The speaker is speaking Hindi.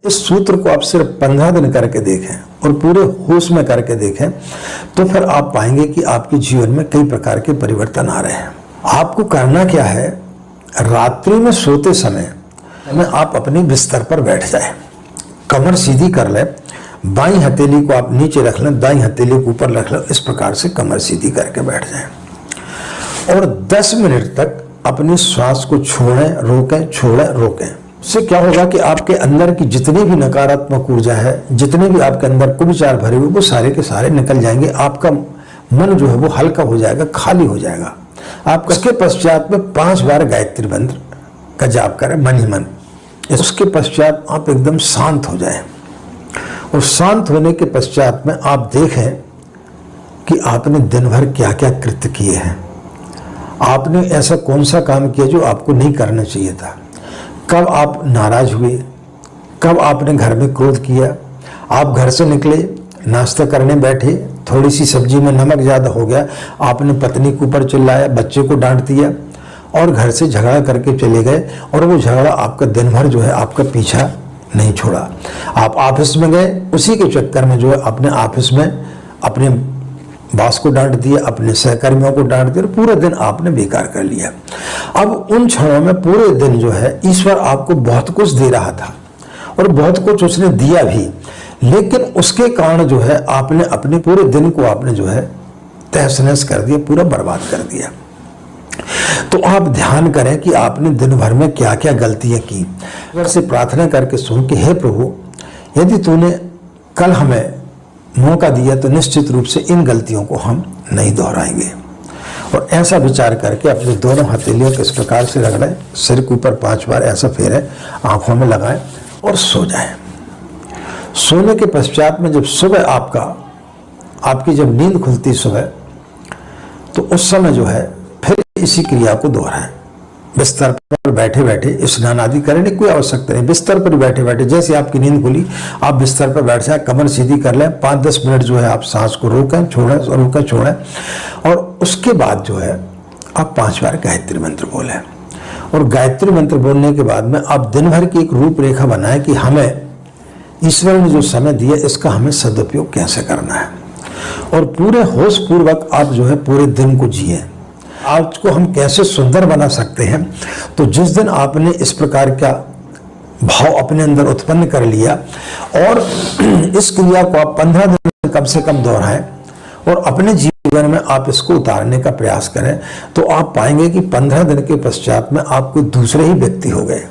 इस सूत्र को आप सिर्फ 15 दिन करके देखें और पूरे होश में करके देखें तो फिर आप पाएंगे कि आपके जीवन में कई प्रकार के परिवर्तन आ रहे हैं। आपको करना क्या है, रात्रि में सोते समय में आप अपने बिस्तर पर बैठ जाएं, कमर सीधी कर लें, बाईं हथेली को आप नीचे रख लें, दाईं हथेली को ऊपर रख लें, इस प्रकार से कमर सीधी करके बैठ जाएं और 10 मिनट तक अपनी श्वास को छोड़ें, रोकें, छोड़ें, रोकें। इससे क्या होगा कि आपके अंदर की जितनी भी नकारात्मक ऊर्जा है, जितने भी आपके अंदर कुविचार भरे हुए, वो सारे के सारे निकल जाएंगे। आपका मन जो है वो हल्का हो जाएगा, खाली हो जाएगा। आप इसके पश्चात में 5 बार गायत्री मंत्र का जाप करें मन ही मन। उसके पश्चात आप एकदम शांत हो जाएं और शांत होने के पश्चात में आप देखें कि आपने दिन भर क्या क्या कृत्य किए हैं, आपने ऐसा कौन सा काम किया जो आपको नहीं करना चाहिए था, कब आप नाराज हुए, कब आपने घर में क्रोध किया, आप घर से निकले, नाश्ता करने बैठे, थोड़ी सी सब्जी में नमक ज़्यादा हो गया, आपने पत्नी के ऊपर चिल्लाया, बच्चे को डांट दिया और घर से झगड़ा करके चले गए और वो झगड़ा आपका दिन भर जो है आपका पीछा नहीं छोड़ा। आप ऑफिस में गए, उसी के चक्कर में जो है अपने ऑफिस में अपने बॉस को डांट दिया, अपने सहकर्मियों को डांट दिया और पूरा दिन आपने बेकार कर लिया। अब उन क्षणों में पूरे दिन जो है ईश्वर आपको बहुत कुछ दे रहा था और बहुत कुछ उसने दिया भी, लेकिन उसके कारण जो है आपने अपने पूरे दिन को आपने जो है तहस नहस कर दिया, पूरा बर्बाद कर दिया। तो आप ध्यान करें कि आपने दिन भर में क्या क्या गलतियां की। ईश्वर से प्रार्थना करके सुन के, हे प्रभु, यदि तूने कल हमें मौका दिया तो निश्चित रूप से इन गलतियों को हम नहीं दोहराएंगे। और ऐसा विचार करके अपने दोनों हथेलियों को इस प्रकार से रगड़ें, सिर के ऊपर 5 बार ऐसा फेरें, आंखों में लगाएं और सो जाएं। सोने के पश्चात में जब सुबह आपकी जब नींद खुलती सुबह, तो उस समय जो है फिर इसी क्रिया को दोहराएं। बिस्तर पर बैठे बैठे स्नान आदि करने की कोई आवश्यकता नहीं। बिस्तर पर बैठे बैठे जैसे आपकी नींद खुली, आप बिस्तर पर बैठ जाए, कमर सीधी कर लें, 5-10 मिनट जो है आप सांस को रोकें, छोड़ें, रोकें, छोड़ें और उसके बाद जो है आप 5 बार गायत्री मंत्र बोलें। और गायत्री मंत्र बोलने के बाद में आप दिन भर की एक रूपरेखा बनाएं कि हमें ईश्वर ने जो समय दिया इसका हमें सदुपयोग कैसे करना है और पूरे होश पूर्वक आप जो है पूरे दिन को जिए। आज को हम कैसे सुंदर बना सकते हैं, तो जिस दिन आपने इस प्रकार का भाव अपने अंदर उत्पन्न कर लिया और इस क्रिया को आप 15 दिन कम से कम दोहराएं और अपने जीवन में आप इसको उतारने का प्रयास करें, तो आप पाएंगे कि 15 दिन के पश्चात में आप कोई दूसरे ही व्यक्ति हो गए।